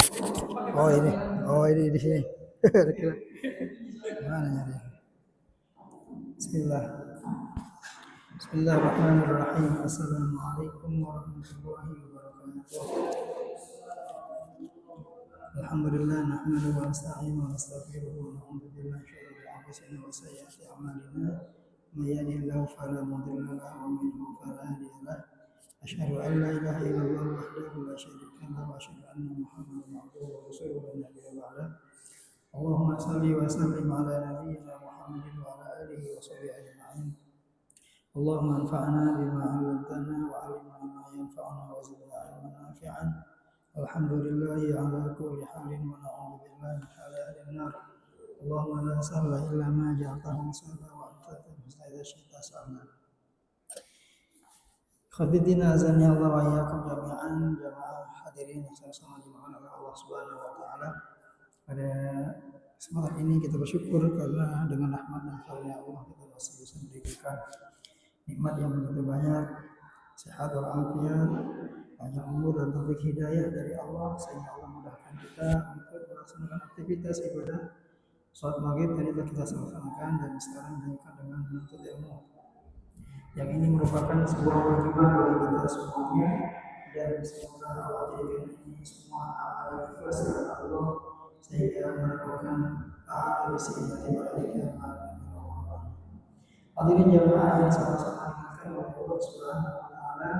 Oh ini, di sini. Mana nyari? Bismillah. Bismillahirrahmanirrahim. Assalamualaikum warahmatullahi wabarakatuh. Alhamdulillah nahmaduhu wa nasta'inuhu wa nastaghfiruhu wa na'udzu billahi min shururi anfusina wa sayyiati a'malina. May yahdihillahu fala mudilla lahu wa man yudlil fala hadiya lahu. Asyhadu an la ilaha illallah wahdahu la syarika lahu wa asyhadu anna Muhammadan abduhu wa rasuluhu la nabiyya ba'dahu. Allahumma shalli wa sallim ala nabiyyina Muhammadin wa ala alihi wa sahbihi ajma'in. Allahumma anfa'na bima 'allamtana wa 'allimna ma yanfa'una wa zidna 'ilman nafi'an. Alhamdulillahi ala kulli halin wa na'udzu billahi min adzabil nar. Allahumma la sahla illa ma ja'altahu sahla wa anta taj'alul idza syi'ta sahla. Khafidina azan ya Allah wa iyyakum jami'an jamaah hadirin yang sama-sama dimuliakan oleh Allah Subhanahu wa taala. Pada kesempatan ini kita bersyukur karena dengan rahmat dan karunia Allah kita masih bisa diberikan nikmat yang begitu banyak, sehat walafiat, panjang umur dan taufik hidayah dari Allah sehingga Allah mudahkan kita untuk melaksanakan aktivitas ibadah salat maghrib tadi telah kita laksanakan dan sekarang dilanjutkan dengan menuntut ilmu. Yang ini merupakan sebuah kewajiban bagi kita semuanya dan semoga Allah jadikan ini semua amal ikhlas karena Allah sehingga mendapatkan pahala di sisi pada kiamat. Hadirin jamaah yang sama-sama diingatkan oleh Allah Subhanahu wa taala,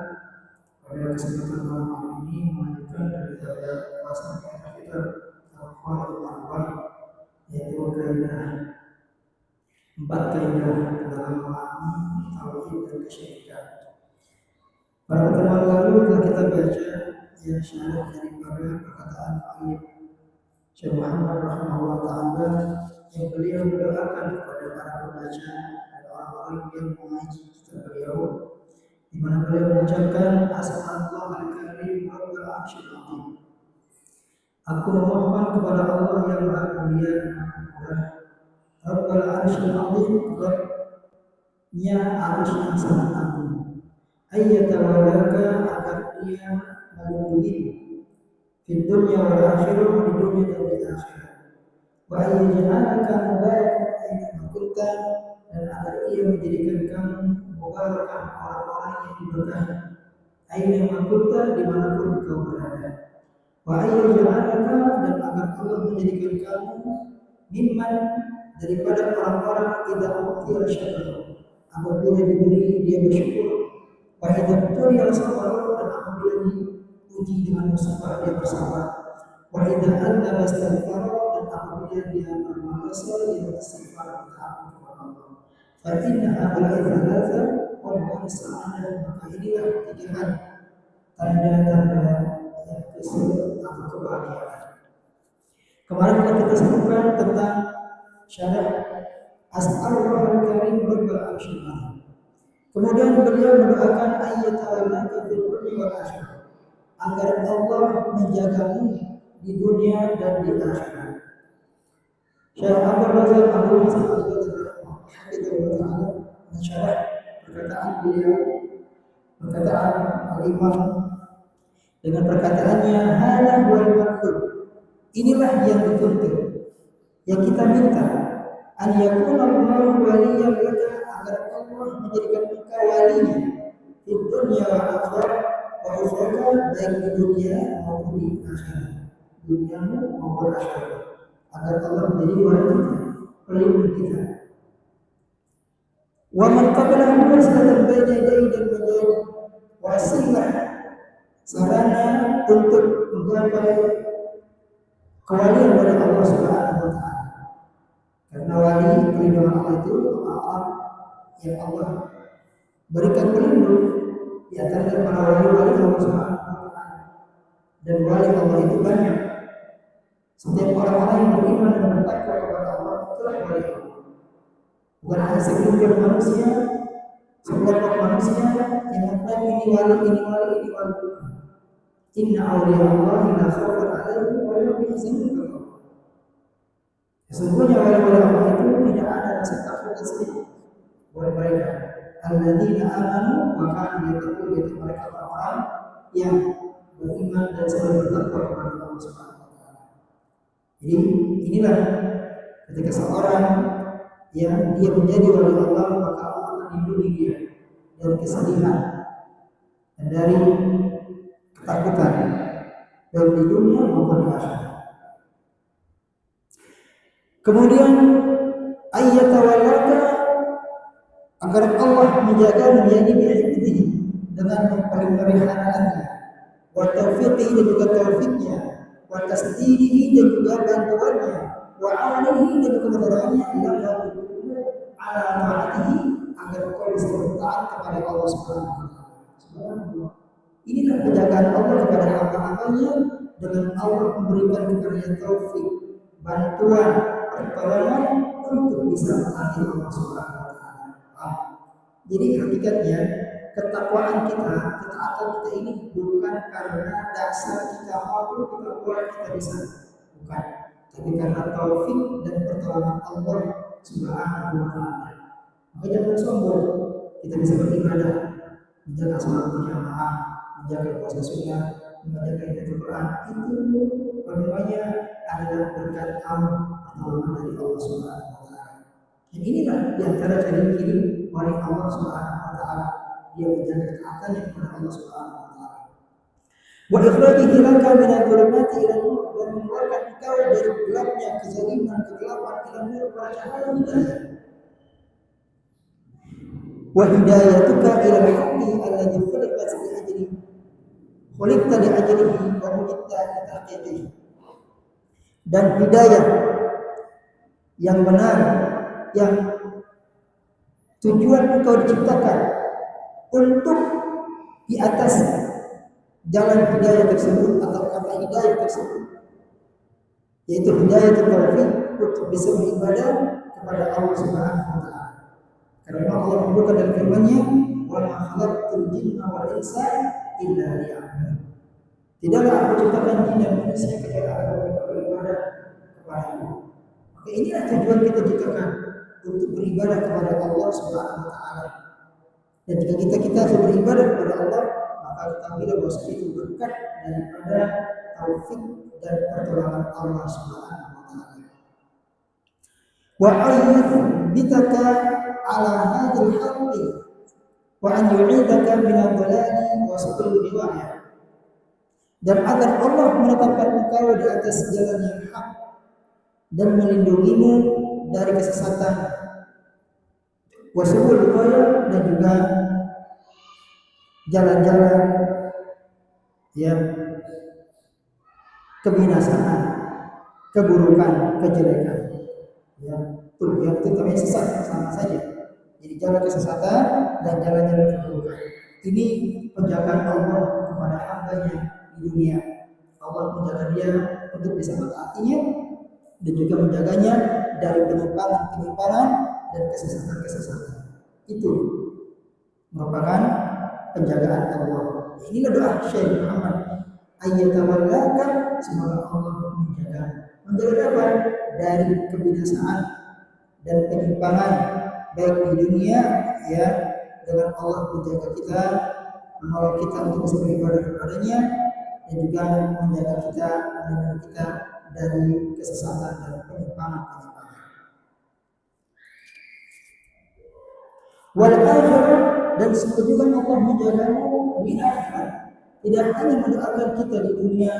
pada kesempatan malam hari ini melanjutkan daripada pembahasan kita Al-Qawaidul Arba'ah, yaitu empat kaidah dalam memahami tauhid dan kesyirikan. Pada pertemuan lalu telah kita baca syarat daripada perkataan Alif Syekh Muhammad rahimahullah taala yang beliau mendoakan kepada para pembaca dan orang-orang yang mengaji kitab beliau, di mana beliau mengucapkan as'alullah al-karim rabbul arsyil azim. Aku memohon kepada Allah yang Maha Mulia dan Maha Murah, Rabbul arsyil azim, Rabb-nya arsy yang sangat agung, ayyatawallaka agar dia melindungimu di dunia wal akhirah, di dunia dan di akhirat, wa ayyaj'alaka mubarakan aina kunta, dan agar ia menjadikan kamu mubarakan orang-orang yang diberkahi aina kunta dimanapun kau berada, wa ayyaj'alaka, dan agar Allah menjadikan kamu mimman daripada orang-orang idza utiya syakara, apabila diberi dia bersyukur, wa idza tuliya sabara, dan apabila diuji dengan musibah dia bersabar, wa idza adzaba istighfara, dan apabila dia bermalas dia beristighfar kepada Allah. Fa inna hadhihi thalatha qad sa'ana, maka inilah tiga hal tanda-tanda yang disebut atau kebahagiaan. Kemarin telah kita sebutkan tentang syarat as'alullah al-karim rabbul arsyil azim. Kemudian beliau mendoakan ayyatawallaka fil dunya wal akhirah, agar Allah menjagamu di dunia dan di akhirat. Syekh Abdul Razak Abdul Hasan Al-Badr hafizahullah mensyarah perkataan beliau, perkataan al-Imam, dengan perkataannya hada wal matlub, inilah yang dituntut, yang kita minta, an yakuna Allahu waliyyan laka, agar Allah menjadikan engkau walinya di dunia wal akhirah, baik di dunia maupun di akhirat, duniamu maupun akhirat, agar Allah menjadi wali kita, pelindung kita. Wa man qablahu wasatan baina yadayhi, dan menjadi wasilah sarana untuk menggapai kewalian dari Allah Subhanahu wa taala. Karena wali pelindungan Allah itu Allah yang Allah berikan pelindung di antara para wali-wali Allah Subhanahu wa taala. Dan wali Allah itu banyak. Setiap orang-orang yang beriman dan bertakwa kepada Allah itulah wali Allah. Bukan hanya segelintir manusia, sekelompok manusia yang mengklaim ini wali, ini wali, ini wali. Inna awliya Allah la khaufun 'alaihim wa la hum yahzanun. Sesungguhnya wali-wali Allah itu tidak ada rasa takut dan sedih buat mereka. Alladzina amanu wa kanu yattaqun, yaitu mereka orang yang beriman dan selalu bertakwa kepada Allah Subhanahu wa taala. Jadi inilah ketika seorang yang dia menjadi wali Allah, maka Allah akan lindungi dia dari kesedihan dan dari ketakutan baik di dunia maupun di akhirat. Kemudian ayyatawallaka, agar Allah menjaga menjadi bi'idhi dengan memeliharaannya, wa taufiqihi dan juga taufiknya, wa tasdidihi dan juga bantuannya, wa awalihi dan juga pertolongannya, ala ta'atihi, agar kau bisa bertaat kepada Allah Subhanahu wa Ta'ala. Inilah penjagaan Allah kepada hamba-hambanya dengan Allah memberikan kepadanya taufik, bantuan, pertolongan untuk bisa mentaati Allah Subhanahu wa Ta'ala. Jadi hakikatnya ketakwaan kita, ketaatan kita ini bukan karena dasar kita mampu, kita kuat, kita bisa, bukan, tapi karena taufik dan pertolongan Allah Subhanahu wa Ta'ala. Maka jangan sombong, kita bisa beribadah, menjaga sholat berjamaah, menjaga puasa sunnah, menjaga hidayah Quran, itu semuanya adalah berkat pertolongan dari Allah Subhanahu wa Ta'ala. Dan inilah diantara ciri-ciri wali Allah Subhanahu wa Ta'ala, dia menjaga ketaatannya kepada Allah Subhanahu wa Ta'ala. Wa ikhrajihi laka min adh-dhulumati ila nur, dan mengeluarkan engkau dari gelapnya kezaliman, kegelapan ila nur, kepada cahaya hidayah. Wa hidayatuka ila al-haqqi alladhi khuliqta li ajlihi wa umitta li tahqiqihi. Dan hidayah yang benar, yang tujuan engkau diciptakan untuk di atas jalan hidayah tersebut atau kata hidayah tersebut, yaitu hidayah taufik untuk bisa beribadah kepada Allah Subhanahu wa Ta'ala. Karena Allah menyebutkan dalam firman-Nya, "Wa ma khalaqtul jinna wal insa illa liya'budun." Tidaklah aku ciptakan jin dan manusia kecuali agar mereka beribadah kepada-Ku. Maka inilah tujuan kita ciptakan, untuk beribadah kepada Allah Subhanahu wa Ta'ala. Dan jika kita beribadah kepada Allah, maka ketahuilah bahwa itu berkat daripada taufik dan pertolongan Allah Subhanahu wa Ta'ala. Wa ayyuthbitaka ala hadhil haqqi wa an yu'idaka min ad-dhalali wa su'ul riwayah. Dan agar Allah menetapkan engkau di atas jalan yang hak dan melindungimu dari kesesatan, wasubul riwayah, dan juga jalan-jalan yang kebinasaan, keburukan, kejelekan. Ya, yang itu namanya sesat, sama saja. Jadi jalan kesesatan dan jalan-jalan keburukan. Ini penjagaan Allah kepada hambanya di dunia. Allah menjaga dia untuk bisa mentaatinya dan juga menjaganya dari penyimpangan dan kesesatan-kesesatan. Itu merupakan penjagaan Allah. Inilah doa Syekh Muhammad, ayyatawallaka, semoga Allah menjaga apa? Dari kebinasaan dan penyimpangan baik di dunia, ya, dengan Allah menjaga kita, menolong kita untuk bisa beribadah kepadanya, dan juga menjaga kita, melindungi kita dari kesesatan dan penyimpangan. Wal akhirah, dan semoga juga Allah menjagamu di akhirat. Tidak hanya mendoakan kita di dunia,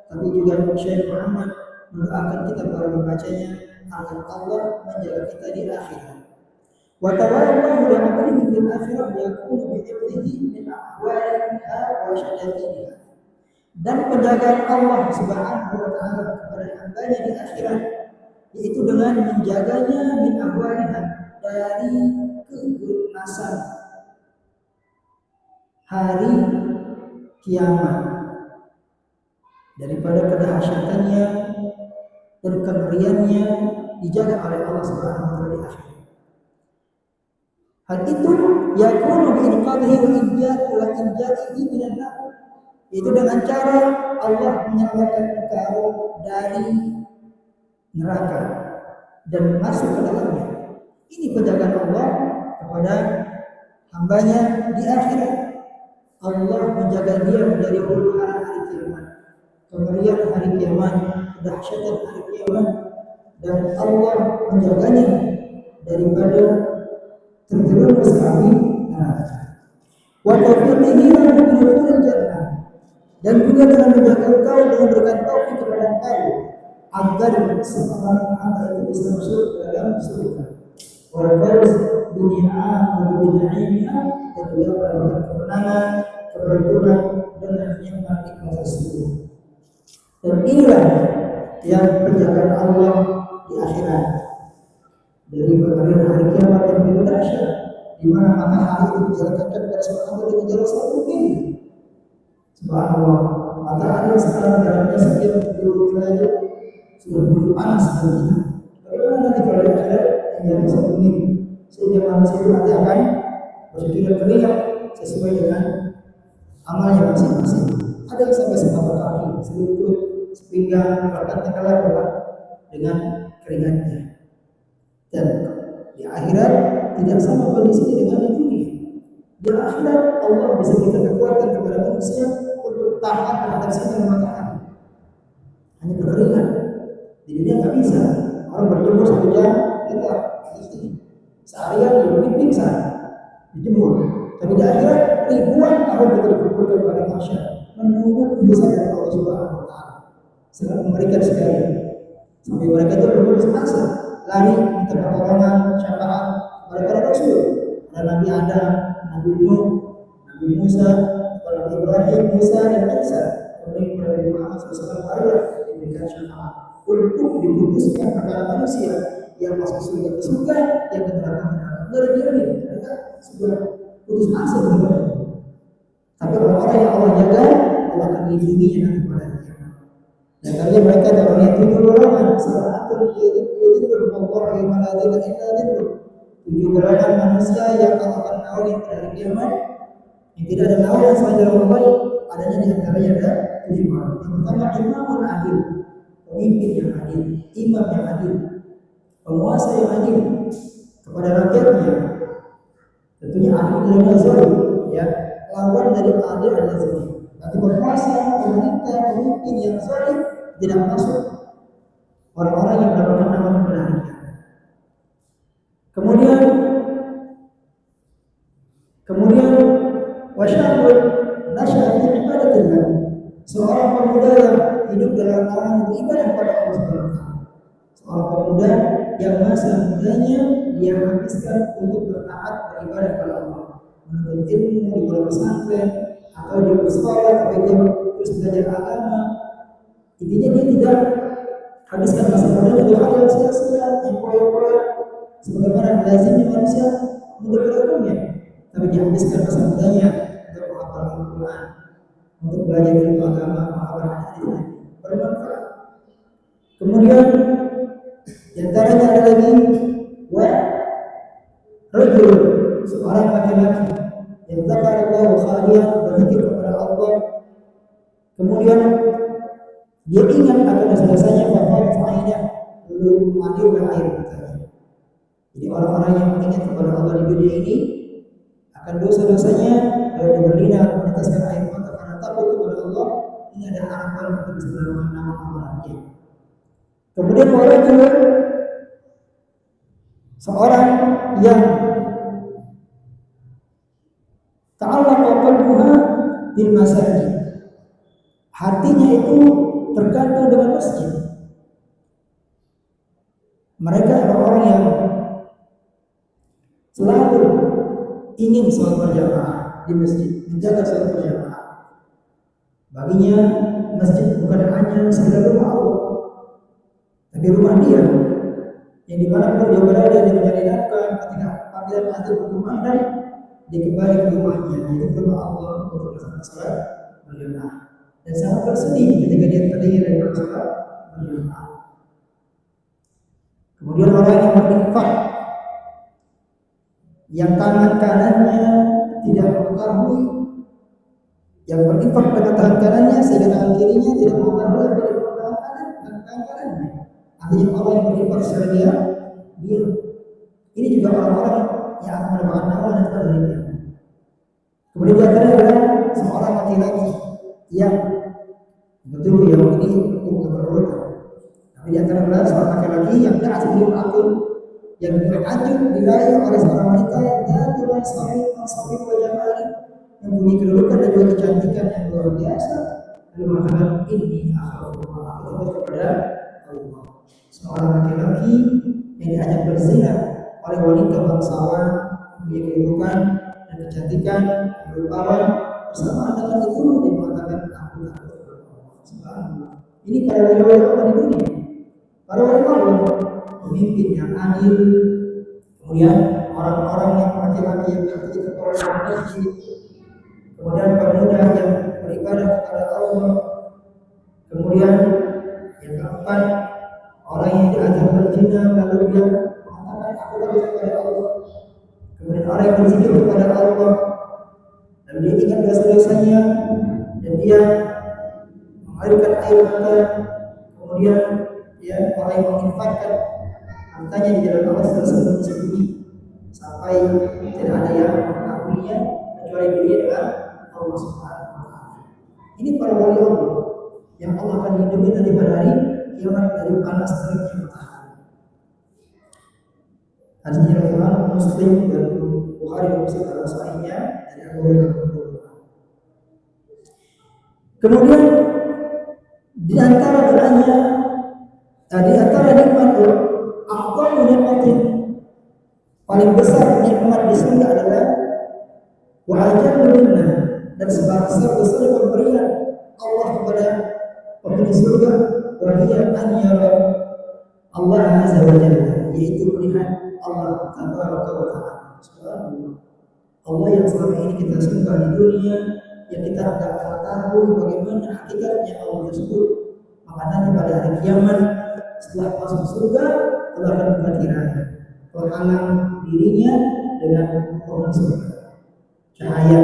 tapi juga Syekh Muhammad mendoakan kita para membacanya agar Allah menjaga kita di akhirat. Wa tawallahu li amrihi fil akhirah yakunu bi hifdhihi min ahwaliha wa syadaidiha. Dan penjagaan Allah Subhanahu wa Ta'ala kepada hambanya di akhirat, yaitu dengan menjaganya min ahwaliha, dari keganasan hari kiamat, daripada kedahsyatannya dan kengeriannya dijaga oleh Allah Subhanahu wa Ta'ala di akhirat. Hal itu yakunu bi inqadhihi wa injadihi minan nar, itu dengan cara Allah menyelamatkan engkau dari neraka dan masuk ke dalamnya. Ini penjagaan Allah kepada hambanya di akhirat. Allah menjaga dia dari huru hara hari kiamat, kengerian hari kiamat, kedahsyatan hari kiamat dan Allah menjaganya daripada terjerumus ke api neraka. Wa taufiqihi lahu bidukhulil jannah, dan juga dengan menjaga engkau dan memberikan taufik kepada engkau agar seorang hamba itu bisa masuk ke dalam surga. Wal fawz dunia wa binaimiha, dan juga mendapatkan kemenangan, keberuntungan dengan nikmat tersebut. Dan inilah yang penjagaan Allah di akhirat dari kemudian hari kiamat yang begitu dahsyat, di mana matahari itu dijalankan kepada seorang hamba dengan jalan satu ini. Subhanallah, matahari sekarang jalannya sekian puluh derajat sudah begitu panas bagi kita. Bagaimana nanti kalau di akhirat yang jalan satu ini, sehingga manusia itu nanti akan berjujuran keringat sesuai dengan amalnya masing-masing. Ada yang sampai separuh kaki, selutut, sepinggang, bahkan tenggelam dengan keringatnya. Dan di akhirat tidak sama kondisinya dengan di dunia. Di akhirat Allah bisa berikan kekuatan kepada manusia untuk tahan terhadap sinar matahari. Hanya berkeringat. Di dunia nggak bisa. Orang berjemur 1 jam, lelah, seharian dia mungkin pingsan, dijemur. Tapi di akhirat ribuan tahun kita dikumpulkan pada masyarakat menunggu keputusan dari Allah Subhanahu Wa Taala. Sangat mengerikan sekali. Sampai mereka itu berputus asa, lari minta pertolongan, syafaat kepada para rasul. Ada Nabi Adam, Nabi Nuh, Nabi Musa, Nabi Ibrahim, Musa dan Isa. Kemudian kepada Nabi Muhammad SAW barulah diberikan syafaat untuk diputuskan perkara manusia yang masuk surga ke surga, yang ke neraka ke neraka. Dari dia ini, mereka sudah putus asa benar. Tapi orang-orang yang Allah jaga, Allah akan melindunginya nanti pada kiamat. Dan karena mereka adalah yang 7 golongan, salatul yadin bermawar yang maladil iladil. 7 golongan manusia yang Allah akan naungi pada hari kiamat, yang tidak ada naungan selain dari Allah, adanya di antaranya ada 7 orang. Yang pertama, imamun adil, pemimpin yang adil, imam yang adil, penguasa yang adil kepada rakyatnya. Tentunya adil adalah zalim, ya. Lawan dari adil adalah zalim. Tapi penguasa, pemerintah, pemimpin yang zalim tidak masuk orang-orang yang mendapatkan nama pada hari kiamat. Kemudian wasyabun nasya'a fi ibadatillah, seorang pemuda yang hidup dalam naungan beribadah kepada Allah Subhanahu wa taala. Seorang pemuda yang masa mudanya dia habiskan untuk bertaat beribadah kepada Allah, menuntut ilmu di pondok pesantren atau di sekolah, tapi dia terus belajar agama. Intinya dia tidak habiskan masa mudanya dengan hal yang sia-sia, yang koyak-koyak, sebagaimana lazimnya manusia muda pada umumnya. Tapi dia habiskan masa mudanya untuk menghafal Al-Quran, untuk belajar ilmu agama, menghafal hadis, bermanfaat. Kemudian di antaranya ada lagi rajul, seorang laki-laki yang dzakara khalian, berzikir kepada Allah. Kemudian dia ingat akan dosa-dosanya, fafarat ainah, lalu mengalirkan air matanya. Jadi orang-orang yang mengingat kepada Allah di dunia ini akan dosa-dosanya, lalu dia berlinang meneteskan air mata karena takut kepada Allah. Ini ada harapan untuk bisa mendapatkan nama amalnya. Kemudian orang juga seorang yang ta'allaqa qalbuha bil masajid, hatinya itu tergantung dengan masjid. Mereka adalah orang yang selalu ingin sholat berjamaah di masjid, menjaga sholat berjamaah. Baginya masjid bukan hanya sekedar rumah Allah, tapi rumah dia, yang dimanapun dia berada, dia mencari nafkah. Ketika panggilan azan berkumandang, dia kembali ke rumahnya, yaitu rumah Allah, untuk melaksanakan sholat berjamaah. Dan sangat bersedih ketika dia terdiri dari sholat berjamaah. Kemudian orang yang berinfak, yang tangan kanannya tidak mengetahui, yang berinfak pada tangan kanannya sehingga tangan kirinya tidak mengetahui apa yang tangan kanannya. Artinya orang yang berinfak secara diam. Ini juga orang-orang yang akan mendapatkan nama dan kebahagiaan. Kemudian yang terakhir adalah seorang laki-laki yang betul yang ini berurutan. di antara adalah seorang laki-laki yang taat sebelum akun yang berlanjut diraih oleh seorang wanita yang dan suami wajah malik yang punya kedudukan dan juga kecantikan yang luar biasa. Lalu mengatakan ini aku takut kepada Allah. Seorang laki-laki yang diajak berzina oleh wanita bangsawan punya kedudukan dan kecantikan yang rupawan, bersamaan dengan itu dia mengatakan aku takut kepada Allah. Subhanallah. Ini para wali-wali Allah di dunia. Para wali Allah pemimpin yang adil, kemudian orang-orang yang laki-laki yang beraktif kepada masjid, kemudian pemuda yang beribadah kepada Allah, kemudian yang keempat orang yang diajak berzina lalu dia mengatakan aku takut kepada Allah, kemudian orang yang berzikir kepada Allah dan dia ingat dosa-dosanya dan dia mengalirkan air mata, kemudian dia orang yang menginfakkan hartanya di jalan Allah secara sembunyi-sembunyi sampai tidak ada yang mengetahuinya kecuali dia dengan Allah Subhanahu wa taala. Ini para wali Allah yang Allah akan lindungi nanti pada hari kiamat dari panas teriknya matahari. Hadis riwayat Muslim dan Bukhari dan Muslim dalam sahihnya dari Abu Hurairah. Kemudian di antara doanya di antara nikmat Allah nikmatin paling besar nikmat di surga adalah wa ajalul minnah, dan sebesar pemberian Allah kepada penghuni surga wa hiya an yara Allah azza wa jalla, yaitu melihat Allah tabaraka wa taala. Subhanallah. Allah yang selama ini kita sembah di dunia, yang kita tidak pernah tahu bagaimana hakikatnya Allah tersebut. Maka nanti pada hari kiamat setelah masuk surga Allah akan buka tirai penghalang dirinya dengan penghuni surga cahaya,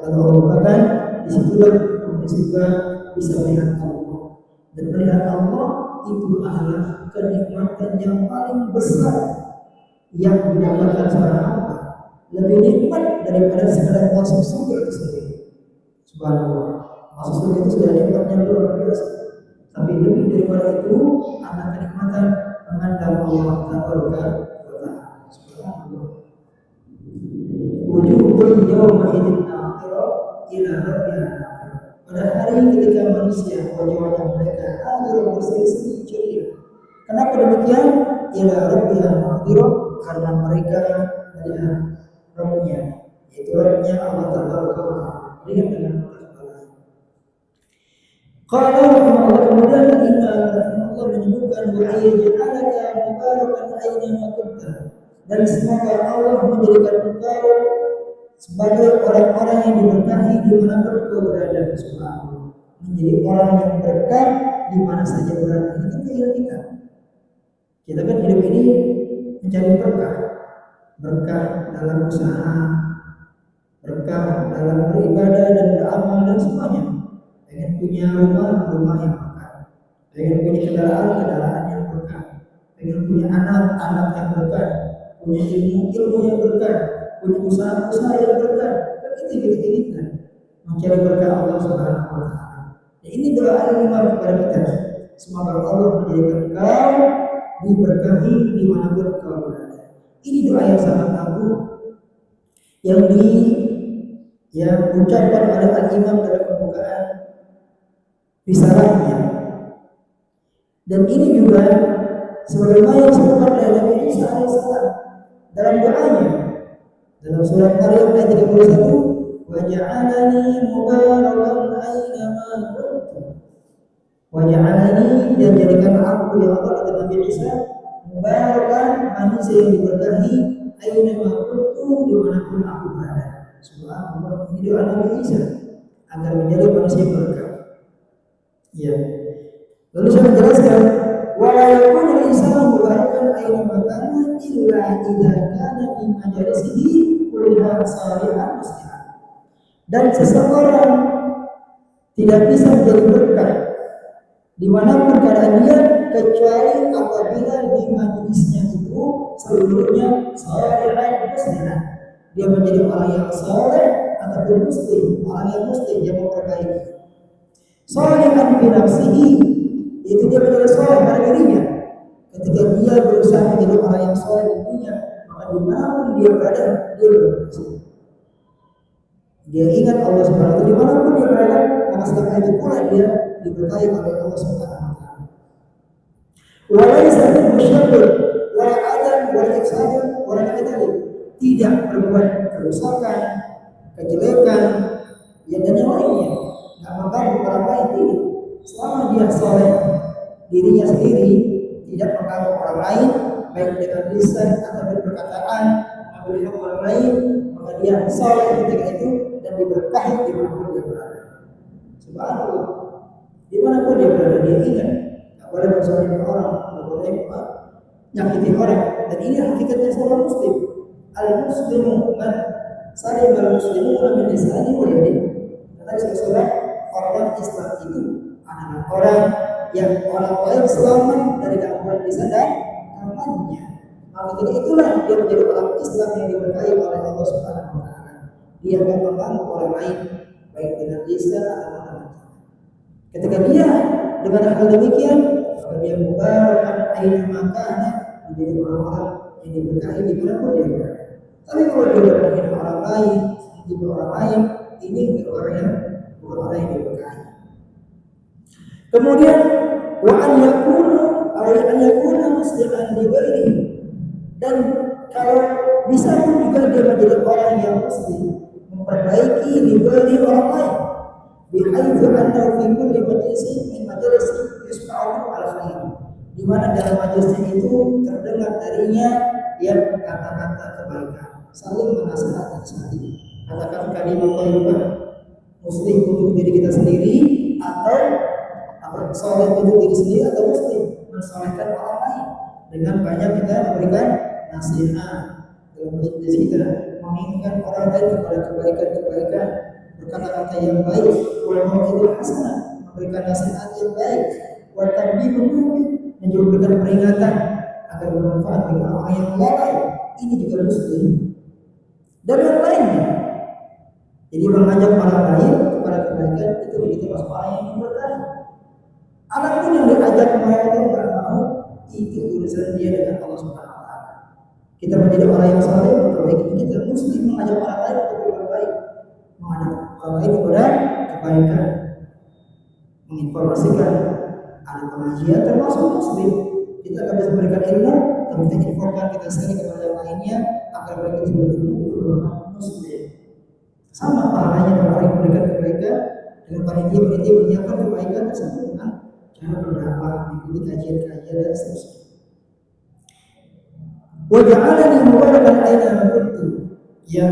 lalu Allah bukakan disitulah penghuni surga bisa melihat Allah, dan melihat Allah itu adalah kenikmatan yang paling besar yang didapatkan seorang hamba, lebih nikmat daripada sekedar masuk surga itu sendiri. Subhanallah, masuk surga itu sudah nikmatnya luar biasa, tapi lebih daripada itu ada kenikmatan memandang Allah tabaraka wa taala. Subhanallah. Wujuhul yawma idzin nadhirah ila rabbiha. Pada hari ketika manusia wajah-wajah mereka nadhirah berseri-seri ceria. Kenapa demikian? Ila rabbiha nadhirah, karena mereka melihat Rabbnya, yaitu Rabbnya Allah tabaraka wa taala. Lihat dengan Qala rahimahullah, kemudian Imam rahimahullah menyebutkan wa ayyaj'alaka mubarakan aina ma kunta, dan semoga Allah menjadikan engkau sebagai orang-orang yang diberkahi di mana pun engkau berada. Subhanallah, menjadi orang yang berkah di mana saja berada. Ini kan keinginan kita. Kita kan hidup ini mencari berkah, berkah dalam usaha, berkah dalam beribadah dan beramal dan semuanya. Pengen punya rumah yang berkah, pengen punya kendaraan yang berkah, pengen punya anak yang berkah, punya ilmu yang berkah, punya usaha yang berkah. Dan itu kita inginkan, mencari berkah Allah Subhanahu wa taala. Dan ini doa al-Imam kepada kita. Semoga Allah menjadikan engkau diberkahi dimanapun engkau berada. Ini doa yang sangat agung yang diucapkan oleh al-Imam dalam pembukaan risalahnya. Dan ini juga sebagaimana yang disebutkan oleh Nabi Isa alaihissalam dalam doanya dalam surat Maryam ayat 31, wa ja'alani mubarakan aina ma kuntu, wa ja'alani, dan jadikan aku ya Allah kata Nabi Isa mubarakan, manusia yang diberkahi, aina ma kuntu, dimanapun aku berada. Subhanallah, ini doa Nabi Isa agar menjadi manusia berkah. Ya. Lalu saya menjelaskan wa la yakunu al-insanu mubarakan aina ma kana illa idza kana fi majalisihi kulluha salihan musliman. Dan seseorang tidak bisa menjadi berkah dimanapun keadaan dia kecuali apabila di majelisnya itu seluruhnya salihan musliman. Dia menjadi orang yang saleh ataupun muslim, orang yang muslim yang memperbaiki. Salihan fi nafsihi, itu dia menjadi saleh pada dirinya. dia berusaha menjadi orang yang soleh di dunia, maka dimanapun dia berada, dia berhasil. Dia ingat Allah Subhanahu wa taala dimanapun dia berada, maka setelah itu pula dia diberkahi oleh Allah Subhanahu wa taala. Walaysa bil musyabbih wala adam wala ifsad wala kadalik. Tidak berbuat kerusakan, kejelekan, dan yang lainnya. Tidak mengganggu orang lain, tidak. Selama dia soleh dirinya sendiri, tidak mengganggu orang lain, baik dengan lisan atau perkataan, melihat orang lain, maka dia soleh ketika itu dan diberkahi dimanapun dia berada. Subhanallah, dimanapun dia berada dia ingat, tak boleh mensolimi orang, tak boleh nyakiti orang. Dan ini hakikatnya seorang muslim. Al-muslimu man salim al-muslimuna min lisanihi wa yadihi. Kata Rasulullah, orang Islam itu adalah orang yang orang lain selamat dari gangguan lisan dan tangannya. Maka itulah dia menjadi orang Islam yang diberkahi oleh Allah Subhanahu wa taala. Dia akan membantu orang lain baik dengan lisan atau dengan tangan. Ketika dia dengan hal demikian, maka dia mubarakan aina makana, menjadi orang-orang yang diberkahi di manapun dia berada. Tapi kalau dia menghina orang lain, menghina orang lain, ini orang yang bukan orang yang diberkahi. Kemudian wa an yakuna musliman li ghairihi, dan kalau bisa pun juga dia menjadi orang yang muslim, memperbaiki di ghairi orang lain, bihaitsu annahu fi kulli majlisin min majalisi yusma'u al-khair, di mana dalam majelisnya itu terdengar darinya yang kata-kata kebaikan, saling menasihati, kata-kata kalimat thayyibah, muslim untuk diri kita sendiri atau soleh untuk diri sendiri atau muslim mensolehkan orang lain dengan banyak kita memberikan nasihat dalam majelis kita, mengingatkan orang lain kepada kebaikan-kebaikan, berkata-kata yang baik, wal-mau'izah hasanah, memberikan nasihat yang baik, wa tanbihun mu'min, dan juga memberikan peringatan agar bermanfaat bagi orang yang lalai. Ini juga muslim dan yang lainnya. Jadi mengajak orang lain kepada kebaikan itu begitu masuk orang yang diberkahi. Anak pun yang diajak mau atau tidak mau, itu urusan dia dengan Allah Subhanahu wa taala. Kita menjadi orang yang saleh, memperbaiki kita. Muslim mengajak orang lain untuk berbuat baik, mengajak orang lain kepada kebaikan, menginformasikan ada pengajian termasuk muslim. Kita akan bisa memberikan ilmu, tapi kita infokan, kita share kepada yang lainnya agar mereka bisa berilmu itu berupa muslim. Sama pahalanya dengan orang yang memberikan kebaikan, dengan panitia menyiapkan kebaikan tersebut dengan cara berdakwah, mengikuti kajian-kajian dan seterusnya. Wa ja'alani mubarakan aina ma kuntu, ya,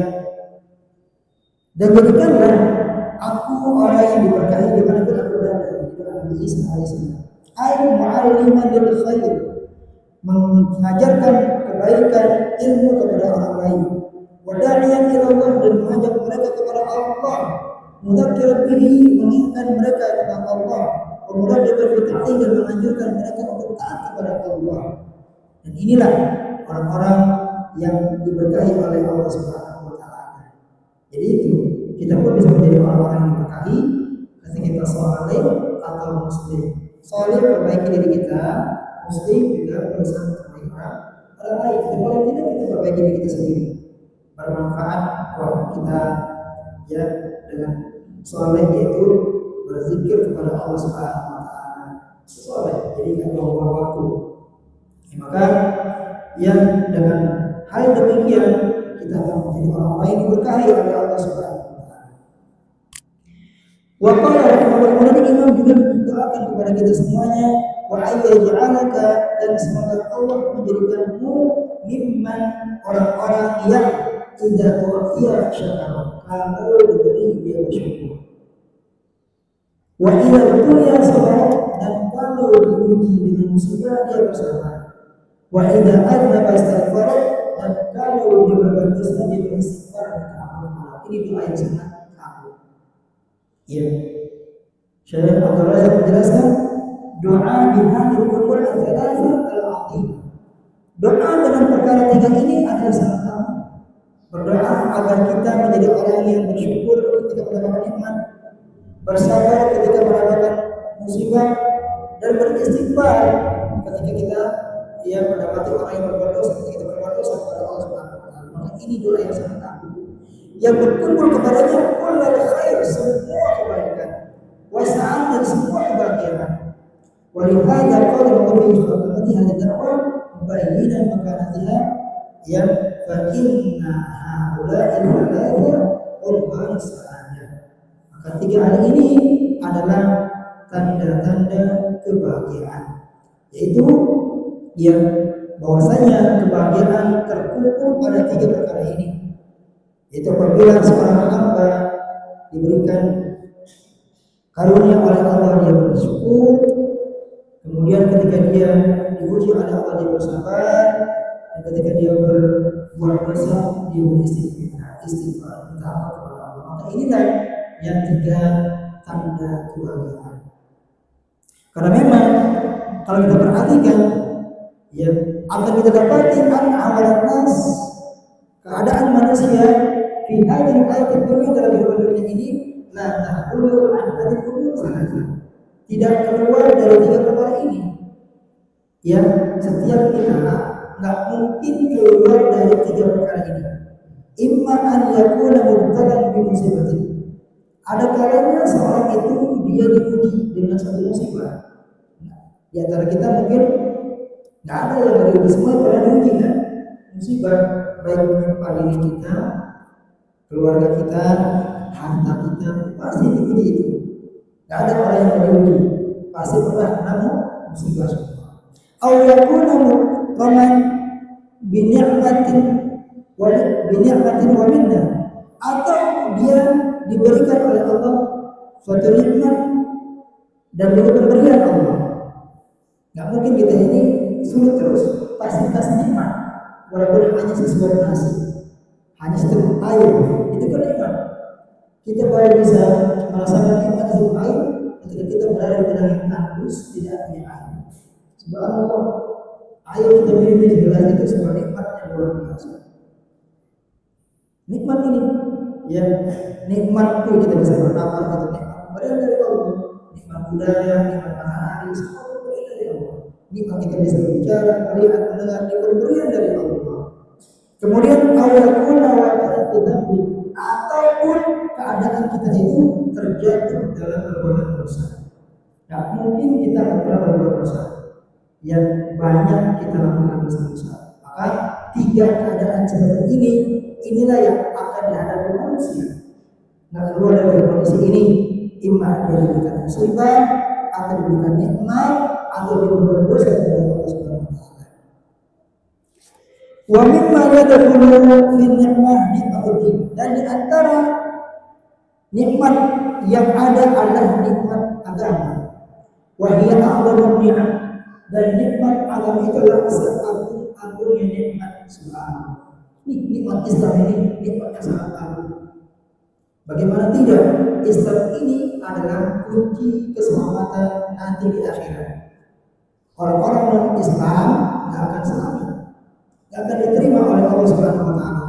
dan jadikanlah aku orang yang diberkahi di mana pun aku berada. Itu Nabi Isa alaihissalam. Ai mu'alliman lil khair, mengajarkan kebaikan, ilmu kepada orang lain. Wa da'iyan ila Allah, dan mengajak mereka kepada Allah. Mudzakkiran bihi, mengingatkan mereka kepada Allah. Kemudian dia berfitnah dan menganjurkan mereka untuk taat kepada Allah. Dan inilah orang-orang yang diberkahi oleh Allah Subhanahu wa taala. Jadi itu kita pun bisa menjadi orang-orang yang diberkahi ketika kita saleh atau muslim. Saleh perbaiki diri kita, muslim juga berusaha memperbaiki orang lain. Dan kalau tidak, kita perbaiki diri kita sendiri. Bermanfaat waktu kita ya dengan saleh, yaitu berzikir kepada Allah Subhanahu wa taala. Saleh jadi kan waktu. Maka yang dengan hal demikian kita akan menjadi orang-orang yang diberkahi oleh Allah Subhanahu wa taala. Wa qala rahimahullah, Imam juga mendoakan kepada kita semuanya, wa ayyaj'alaka, dan semoga Allah menjadikanmu mimman, orang-orang yang idza tu'tiya syakara, kalau diberi dia bersyukur. Wa idza tu'tiya sabar, dan kalau diuji dengan musibah dia bersabar. Wa idza adnaba istighfar, dan kalau dia berbuat dosa dia beristighfar dan amal. Ini doa yang sangat agung. Ya. Syekh Abdul Razak menjelaskan doa di hadil umur al-thalatha al-'azim. Doa dengan perkara tiga ini adalah sangat agung. Berdoa agar kita menjadi orang yang bersyukur ketika mendapatkan nikmat, bersabar ketika mendapatkan musibah, dan beristighfar ketika kita ia mendapati orang yang berbuat dosa ketika kita berbuat dosa kepada Allah Subhanahu wa taala. Maka ini doa yang sangat agung. Yang berkumpul kepadanya kullal khair, semua kebaikan, wasa'an dan semua kebahagiaan. Walihada qala Allah fi khatamati hadhihi da'wah mubayyinan makanatiha yang fa inna haula'i al-thalatha qurban sa'adah. Maka tiga hal ini adalah tanda-tanda kebahagiaan, yaitu yang bahwasanya kebahagiaan terkumpul pada tiga perkara ini, yaitu apabila seorang hamba diberikan karunia oleh Allah dia bersyukur, kemudian ketika dia diuji oleh Allah dia bersabar, dan ketika dia berbuat dosa dia beristighfar minta ampun kepada Allah. Maka inilah yang tiga tanda kebahagiaan. Karena memang kalau kita perhatikan, ya akan kita dapati awalan nas, keadaan manusia di hadil ayat dunia dalam hidup dunia ini la tahulu an hadil umur salasa, tidak keluar dari tiga perkara ini. Ya, setiap kita nggak mungkin keluar dari tiga perkara ini. Imma an yakuna mubtalan bi musibatin, ada kalanya seorang itu dia diuji dengan satu musibah. Di antara kita mungkin nggak ada yang diuji, semua pernah diuji kan? Musibah baik menimpa diri kita, keluarga kita, harta kita, pasti diuji itu. Nggak ada orang yang diuji, pasti pernah kena musibah semua. Aw yakuna mukraman bi ni'matin wa minna, atau dia diberikan oleh Allah suatu nikmat dan juga pemberian Allah. Nggak mungkin kita ini sulit terus, pasti kasih nikmat, walaupun hanya sesuatu nasi, hanya seteguk air, itu kan nikmat. Kita baru bisa merasakan nikmat seteguk air ketika kita berada di padang yang tandus, tidak punya air. Subhanallah, air kita minum di gelas itu sebuah nikmat yang luar biasa. Nikmat ini, ya nikmat itu kita bisa bernapas, itu nikmat pemberian dari Allah, nikmat udara, nikmat matahari, semua pemberian dari Allah. Nikmat kita bisa berbicara, melihat, mendengar, pemberian dari Allah. Kemudian awalnya ataupun keadaan kita itu terjatuh dalam perbuatan dosa. Tidak mungkin kita pernah berbuat dosa, yang banyak kita lakukan dosa-dosa. Maka tiga keadaan seperti ini, inilah yang akan dihadapi manusia. Nah, keluar dari kondisi ini, imma dia diberikan musibah, atau diberikan nikmat, atau diberikan dosa kepada Allah Subhanahu wa taala. Wa mimma yadkhulu fi ni'mah nikmatuddin, dan di antara nikmat yang ada adalah nikmat agama. Wa hiya a'dhamu ni'am, dan nikmat agama itu adalah seagung-agungnya nikmat subhanallah. Nikmat Islam ini nikmat yang sangat agung. Bagaimana tidak? Islam ini adalah kunci keselamatan nanti di akhirat. Orang-orang non-Islam tidak akan selamat, tidak akan diterima oleh Allah Subhanahu wa taala.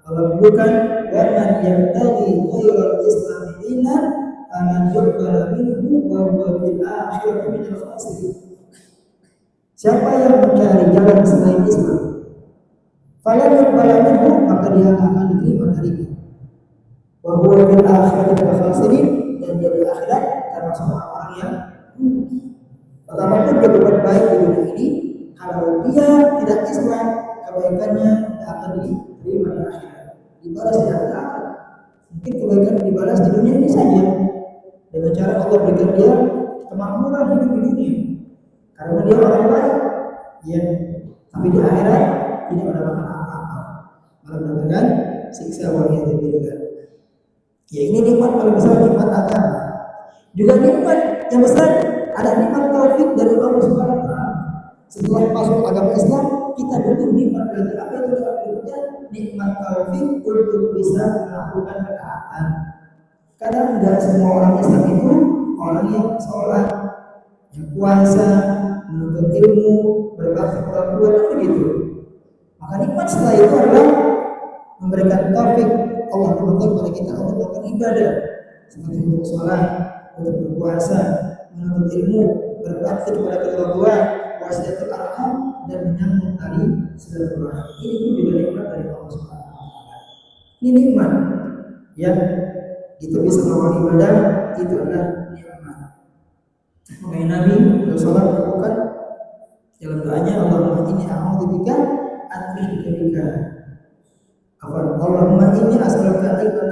Allah bukan wa man yabtaghi ghairal Islam dinan aman yuqbal minhu wa huwa fil akhirati minal khasirin. Siapa yang mencari jalan selain Islam, fala yuqbal minhu, maka dia akan diterima darinya. Wa huwa fil akhirati minal khasirin, dan dia di akhirat termasuk orang-orang yang rugi. Betapapun dia berbuat baik di dunia ini, kalau dia tidak Islam, kebaikannya tidak akan diterima di akhirat, dibalas di akhirat. Mungkin kebaikan dibalas di dunia ini saja, dengan cara Allah berikan dia kemakmuran hidup di dunia, karena dia orang baik, ya. Tapi di akhirat tidak mendapatkan apa-apa, malah mendapatkan siksa waliyadzubillah. Ya, ini nikmat paling besar, nikmat agama. Juga nikmat yang besar ada nikmat taufik dari Allah Subhanahu wa taala. Setelah masuk agama Islam, kita butuh nikmat lagi. Apa itu nikmatnya? Nikmat taufik untuk bisa melakukan ketaatan. Karena tidak semua orang Islam itu orang yang sholat, yang puasa, menuntut ilmu, berbakti kepada Tuhan, dan begitu. Maka nikmat setelah itu adalah memberikan taufik Allah kepada kita untuk melakukan ibadah, seperti untuk sholat, untuk berpuasa, menuntut ilmu, berbakti kepada kedua orang tua, wasilatul arham dan menyambung tali silaturahim. Ini pun juga nikmat dari Allah Subhanahu wa taala. Ini nikmat ya. Kita bisa melakukan ibadah itu adalah nikmat. Makanya Nabi SAW melakukan dalam doanya, Allahumma inni a'udzubika an usyrika bika. Allahumma inni as'aluka ilman,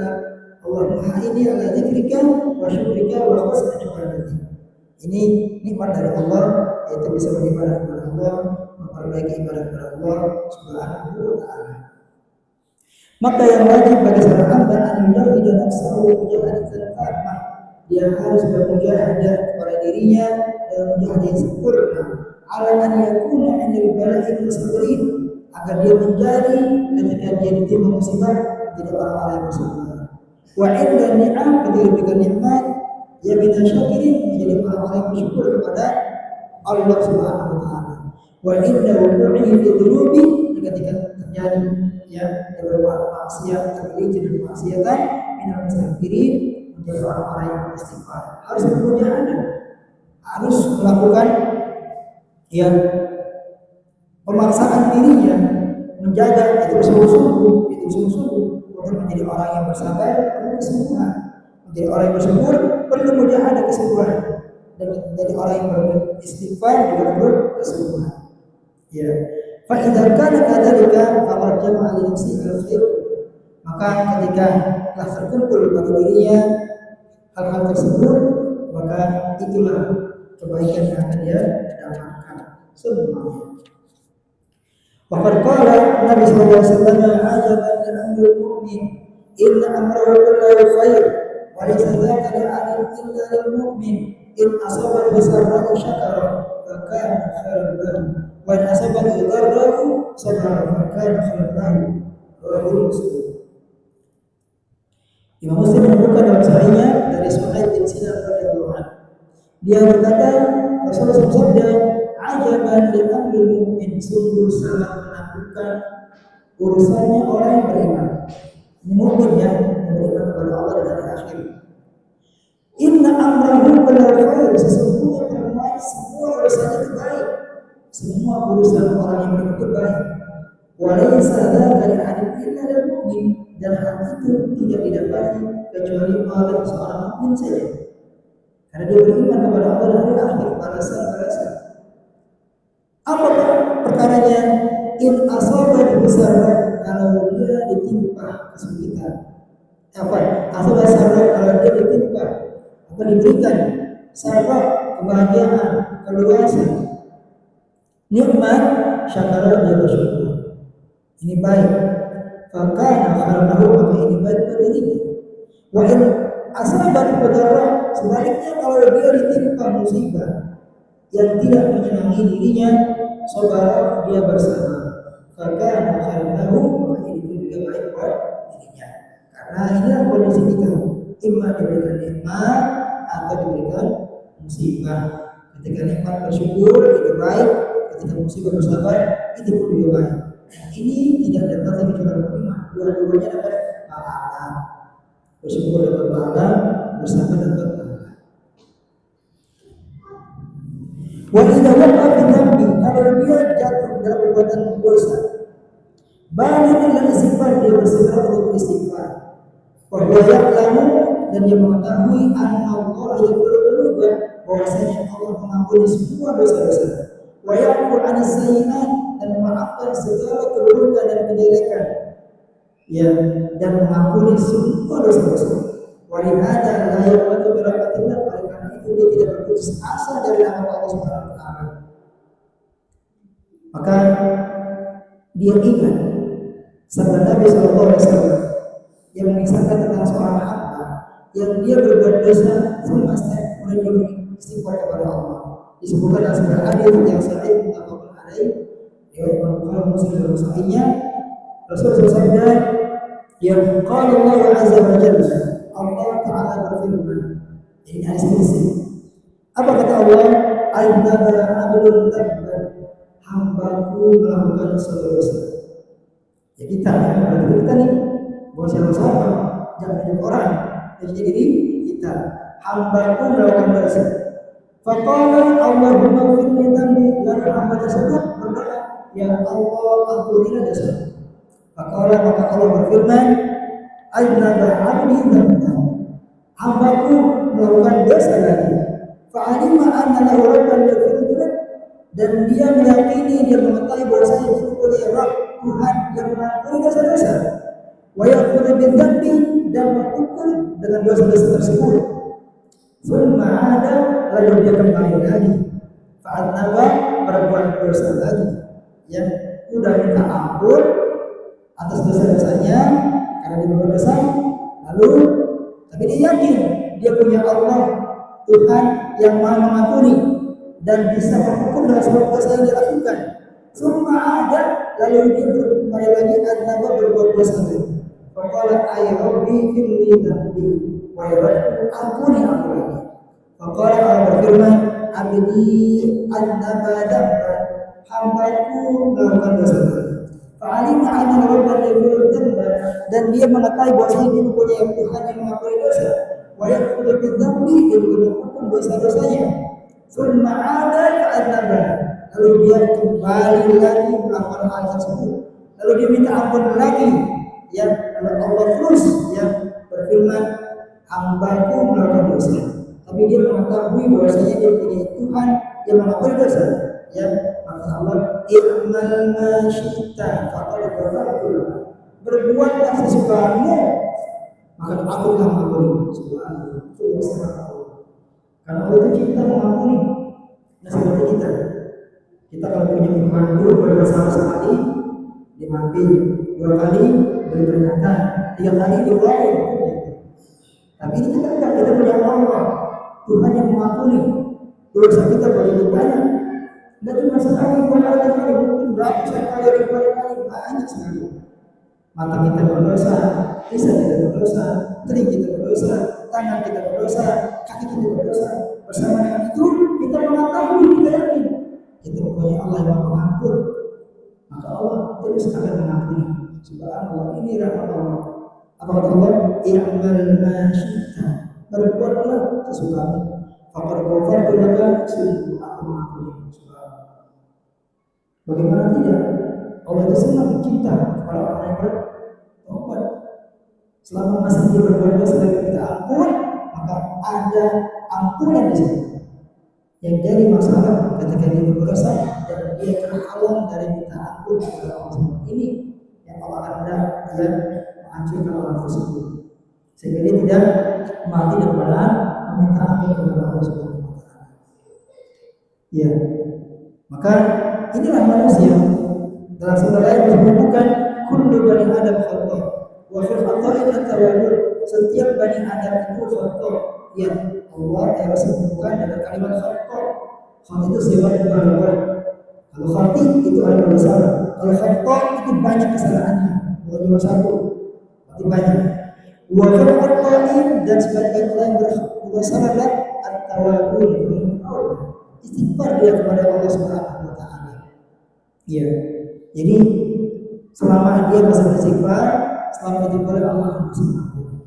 Allahumma inni ala dzikrika wa syukrika wa husni ibadatik. Ini nikmat dari Allah, yaitu bisa beribadah kepada Allah, memperbaiki ibadah kepada Allah Subhanahu wa taala. Maka yang wajib bagi seorang hamba adalah tidak nafsu mujahadatan tamah. Dia harus bermujahadah kepada dirinya dalam mujahadah yang sempurna. Ala an yakuna 'inda al-bala'i sabirin, agar dia menjadi ketika dia ditimpa musibah menjadi orang-orang yang bersabar. Wa 'inda ni'am, ketika diberikan nikmat ya bina syakirin, menjadi orang-orang yang bersyukur kepada Allah Subhanahu wa taala. Wa inda wuqu'i fi dhunubi, ketika terjadi ya berbuat maksiat, tergelincir dalam maksiatan, minal mustaghfirin, menjadi orang-orang yang beristighfar. Harus bermujahadah, harus melakukan ya pemaksaan dirinya, menjaga itu sungguh-sungguh untuk menjadi orang yang bersabar penuh kesungguhan. Menjadi orang yang bersyukur perlu mujahadah kesungguhan, dan menjadi orang yang beristighfar juga perlu kesungguhan. Ya, fa idza kana kadzalika faqad jama'a li nafsihi al-khair. Maka ketika telah terkumpul pada dirinya hal-hal tersebut, maka itulah kebaikan yang akan dia dapatkan semuanya. Waqad qala Nabi sallallahu alaihi wasallam, ajaban li amril mu'min, inna amrahu kullahu khair, wa laysa dzaka li 'adin illa lil mu'min, in asabahu sarra'u syakara fa kana khairan lahu, wa in asabahu dharra'u sabara fa kana khairan lahu. Rawahu Muslim. Imam Muslim menyebutkan dalam sahihnya dari Suhaib bin Sinan radhiyallahu anhu. Dia berkata, Rasulullah bersabda, ajaban li amril mu'min, sungguh sangat menakutkan urusannya orang yang beriman. Ini mukmin yang beriman kepada Allah dan hari akhir. Inna amrahu kullahu khair, sesungguhnya semua urusannya itu baik. Semua urusan orang yang beriman itu baik. Wa laysa dzaka li 'adin illa lil mu'min, dan hal itu tidak didapati kecuali oleh seorang mukmin saja. Karena dia beriman kepada Allah dan hari akhir, balasan. Apa perkaranya? In asabahu sarra, kalau dia ditimpa kesulitan. Asabahu sarra, kalau dia ditimpa apa diberikan sarra, kebahagiaan, keluasan, nikmat, syakara, dia bersyukur. Ini baik. Fakana khairan, maka ini baik bagi dirinya. Wa in asabahu darra, sebaliknya kalau dia ditimpa musibah yang tidak menyenangi dirinya, sabar, dia bersabar. Fakana khairan, maka ini juga baik buat dirinya. Karena inilah kondisi kita, imma diberikan nikmat atau diberikan musibah. Ketika nikmat bersyukur itu baik, ketika musibah bersabar itu pun juga baik. Ini tidak dapat kecuali beriman. Dua-duanya dapat pahala. Bersyukur dapat pahala, bersabar dapat pahala. Wa idza waqa'a fi dhanbi, kalau dia jatuh dalam perbuatan dosa, balik ila istighfar, dia bersegera untuk beristighfar. Wa huwa ya'lamu, dan dia mengetahui anna Allah yaghfiru dzunuba, bahwasanya Allah mengampuni semua dosa-dosa. Wa ya'fu 'anis sayyi'at, dan memaafkan segala keburukan dan kejelekan, ya, dan mengampuni semua dosa-dosa. Walihada la yaqbatu bi rahmatillah, karena itu dia tidak berputus asa dari rahmat Allah Subhanahu wa taala. Maka dia ingat sabda Nabi sallallahu alaihi wasallam yang mengisahkan tentang seorang hamba yang dia berbuat dosa semasa kemudian dia beristighfar kepada Allah. Disebutkan dalam sebuah hadis yang sahih muttafaqun alaih, riwayat Imam Bukhari Muslim dalam sahihnya, Rasulullah bersabda, yang qala Allah azza wa jalla, Allah taala berfirman, ini hadis Muslim. Apa kata Allah? Aibana abdul tabban, hambaku melakukan suatu dosa. Ya kita nih, bukan siapa-siapa, jangan jadi orang, jadi diri kita. Hambaku melakukan dosa. Faqala Allahumma firli dhanbi, lalu hamba hamba tersebut berdoa, ya Allah ampunilah dosa. Maka Allah berfirman, "Aznaba 'abdi dzamban." Hambaku melakukan dosa lagi. Fa'alima anna lahu rabban yaghfiru dzunub, dan dia meyakini, dia mengetahui bahwasanya dia punya Rabb, Tuhan yang mengampuni dosa-dosa. Wa yaghfiru bidzambi, dan menghukum dengan dosa-dosa tersebut. Summa 'ada, lalu dia kembali lagi. Fa'atnaba, berbuat dosa lagi. Yang sudah minta ampun atas dosa-dosanya karena dia berdosa, lalu tapi dia yakin dia punya Allah, Tuhan yang Maha Mengampuni dan bisa menghukum dengan semua dosa yang dia lakukan. Summa ada, lalu dia kembali lagi adzaba, berbuat dosa lagi. Faqala ay rabbi firli dzambi wa yarhamni, ampuni aku lagi. Faqala, Allah berfirman, abdi adzaba dzamban, hambaku melakukan dosa lagi. Fa'alima anna rabban yaghfiru dzamba, dan dia mengetahui bahwa dia mempunyai Tuhan yang mengampuni dosa. Wa yaghfiru bidzambi, dia menghukum dosa-dosanya. Summa 'ada fa'adzaba, lalu dia kembali lagi melakukan hal tersebut. Lalu dia minta ampun lagi. Ya, Allah terus yang berfirman, hambaku melakukan dosa. Tapi dia mengetahui bahwasanya dia punya Tuhan yang mengampuni dosa. Ya, maka Allah, i'mal ma syi'ta faqad ghafartu lak. Berbuatlah sesukamu, maka aku akan mengampuni. Subhanallah, itu usaha Allah. Karena Allah itu cinta mengampuni. Nah, seperti kita kalau punya pembantu berdosa sekali dimaafin, 2 kali beri peringatan, 3 kali diulangi. Tapi ini kita punya Allah, Tuhan yang mengampuni. Dosa kita begitu banyak. Dan cuma sekali, 2 kali, mungkin berapa kali, ribuan kali, banyak sekali. Mata kita berdosa, lisan kita berdosa, telinga kita berdosa, tangan kita berdosa, kaki kita berdosa. Bersama dengan itu kita mengetahui, kita yakin kita mempunyai Allah yang mengampun. Maka Allah terus akan mengampuni. Subhanallah, ini rahmat Allah. Apa kata Allah? I'mal ma syi'ta, berbuatlah sesukamu. Faqad ghafartu lak, sungguh aku mengampuni. Bagaimana tidak? Allah itu senang cinta kepada orang yang bertobat. Selama masih dia berbuat dosa dan kita ampun, maka ada ampunan di situ. Yang jadi masalah ketika dia berdosa dan dia terhalang dari minta ampun kepada Allah. Ini yang Allah hendak yang menghancurkan orang tersebut, sehingga dia tidak mati daripada meminta ampun kepada Allah Subhanahu wa taala. Ya. Maka inilah manusia. Dalam surah lain menyebutkan kullu bani adam khata wa fil khata'in at-tawabun. Setiap bani adam itu khata. Ya, Allah yang sebutkan dengan kalimat khata. Khata itu sifat mubalagah. Kalau khati itu adalah dosa. Kalau khata itu banyak kesalahannya, bukan cuma satu, tapi banyak. Wa fil khata'in, dan sebagian orang berdosa adalah at-tawabun, istighfar dia kepada Allah Subhanahu wa taala. Ya. Jadi selama dia masih beristighfar, selama itu boleh Allah akan mengampuni.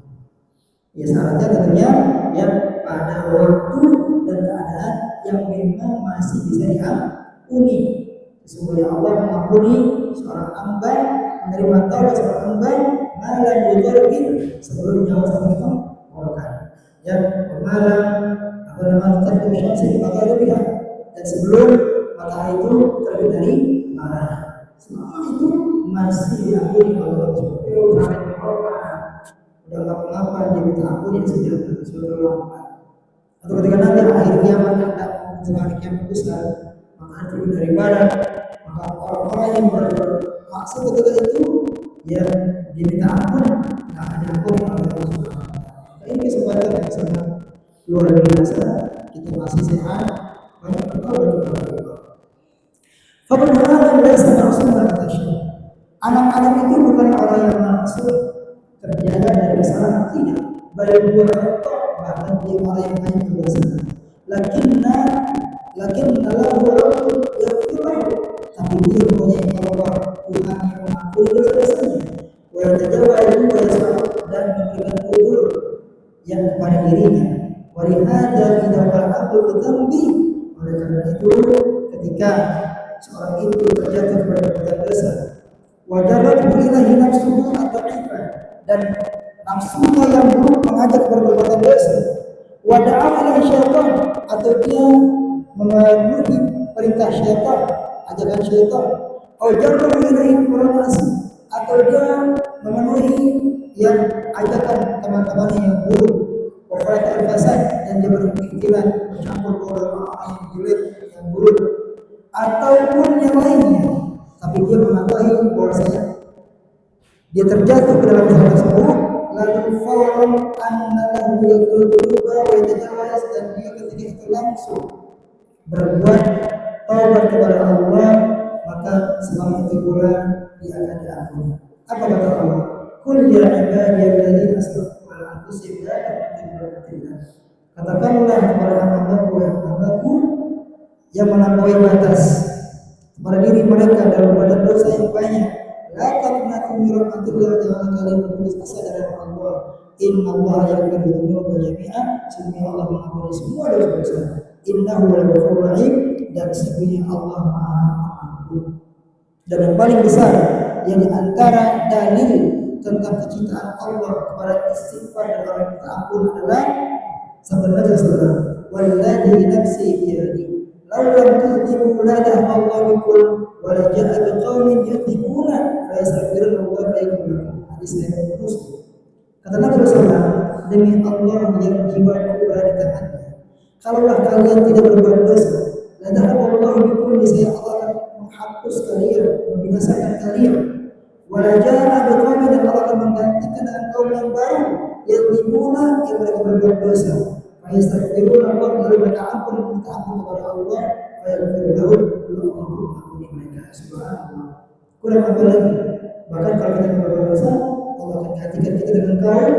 Ya, syaratnya tentunya ya pada waktu dan keadaan yang memang masih bisa diampuni. Sesungguhnya Allah mengampuni seorang hamba, menerima taubat seorang hamba malam yujarib, sebelum nyawa sampai tenggorokan. Ya, malam apa namanya terjadi sih maka lebih, dan sebelum matahari itu terbit dari barat. Semua itu masih diampuni oleh Allah Subhanahu wa taala. Udah ngapa-ngapa dia minta ampun yang sudah lama. Atau ketika nanti akhir kiamat datang, hari kiamat besar, matahari terbit dari barat, maka orang-orang yang bermaksud ketika itu ya diminta ampun, nah diampuni oleh Allah Subhanahu wa taala. Ini kesempatan yang sangat luar biasa. Kita masih sehat, banyak bertobat kepada Allah. Fakullah biasa maksudnya kata Syekh. Anak-anak itu bukan orang yang maksud terjaga dari kesalahan, tidak. Balik buat kotor, bahkan dia orang yang banyak berdosa. Lakinna lahu rabbun yaghfiru, tapi dia mempunyai Allah, Tuhan yang mengampuni dosa-dosanya. Wa yatajawwazu wa yasfu, dan memberikan uzur yang kepada dirinya. Walihada idza waqa'a dzambi, oleh karena itu ketika seorang itu terjatuh kepada perbuatan dosa. Wajarat ilahi nafsuhu ad-dhaifah, dan nafsunya yang buruk mengajak kepada perbuatan dosa. Wada'a ilahi syaitan, atau dia memenuhi perintah syaitan, ajakan syaitan. Wajarat ilahi kurangasi, atau dia memenuhi yang ajakan teman-temannya yang buruk. Wafarat al-fasad, dan dia berikhtilat mencampur orang-orang yang jelek, yang buruk, ataupun yang lainnya. Tapi dia mengetahui bahwasanya dia terjatuh ke dalam hal tersebut, lalu fawran annahu yaqulu tuba wa yatajawaz, dan dia ketika itu langsung berbuat taubat kepada Allah, maka selama itu pula dia akan diampuni. Apa kata Allah? Qul ya ibadiyalladzina asrafu ala anfusihim la taqnatu min rahmatillah. Katakanlah kepada hamba-Ku yang melampaui batas pada diri mereka dalam perbuatan dosa yang banyak. La taqnatu min rahmatillah, jangan kalian berputus asa dari Allah. Innallaha yaghfiru dzunuba jami'an, sesungguhnya Allah mengampuni semua dosa-dosa. Innahu al-ghafurur rahim, dan sesungguhnya Allah Maha Pengampun. Dan yang paling besar yang di antara dalil tentang kecintaan Allah kepada istighfar dan orang minta ampun adalah sabda Nabi sallallahu alaihi nafsi biyadi law lam tudhibu la dhahaba Allah bikum wa la ja'a biqaumin yudhibuna fa yastaghfiruna Allah fa yaghfiru lahum. Hadis riwayat Muslim. Kata Nabi sallallahu, demi Allah yang jiwaku berada di tangannya, kalaulah kalian tidak berbuat dosa, la dhahaba Allah bikum, niscaya Allah akan menghapus kalian, membinasakan kalian. Walaja'a biqaumin, dan Allah akan menggantikan dengan kaum yang baru, yadhibuna, yang mereka berbuat dosa. Fa yastaghfiruna Allah, lalu mereka minta ampun kepada Allah, fa yaghfiru lahum, Allah mengampuni mereka. Subhanallah. Kurang apa lagi? Bahkan kalau kita berbuat dosa, Allah akan gantikan kita dengan kaum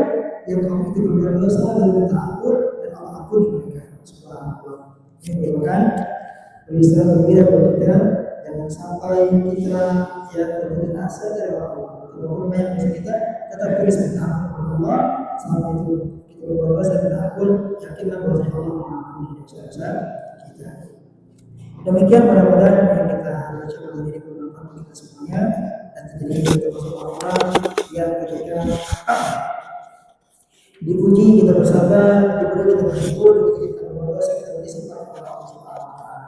yang kaum itu berbuat dosa lalu minta ampun, dan Allah ampuni mereka. Subhanallah. Ini merupakan peristiwa berbeda bagi kita. Jangan sampai kita berputus asa dari Allah. Walaupun banyak dosa kita, tetap terus minta ampun kepada Allah. Selama itu kita berbuat dosa dan ampun, yakinlah bahwa Allah mengampuni dosa-dosa kita. Demikian mudah-mudahan yang kita baca pada diri bermanfaat bagi kita semuanya, dan terjadi kita bersama Allah yang ketika dipuji kita bersabar, diberi kita bersyukur, ketika kita berbuat dosa kita bersyukur kepada Allah Subhanahu wa taala.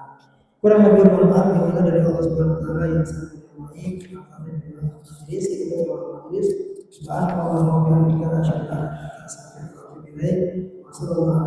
Kurang lebih mohon maaf yang ada dari Allah Subhanahu wa taala yang sangat baik. Amin. Majelis kita majelis. Subhanallah wa bihamdihi asyhadu an la ilaha illa anta astaghfiruka wa atubu ilaik. Wassallallahu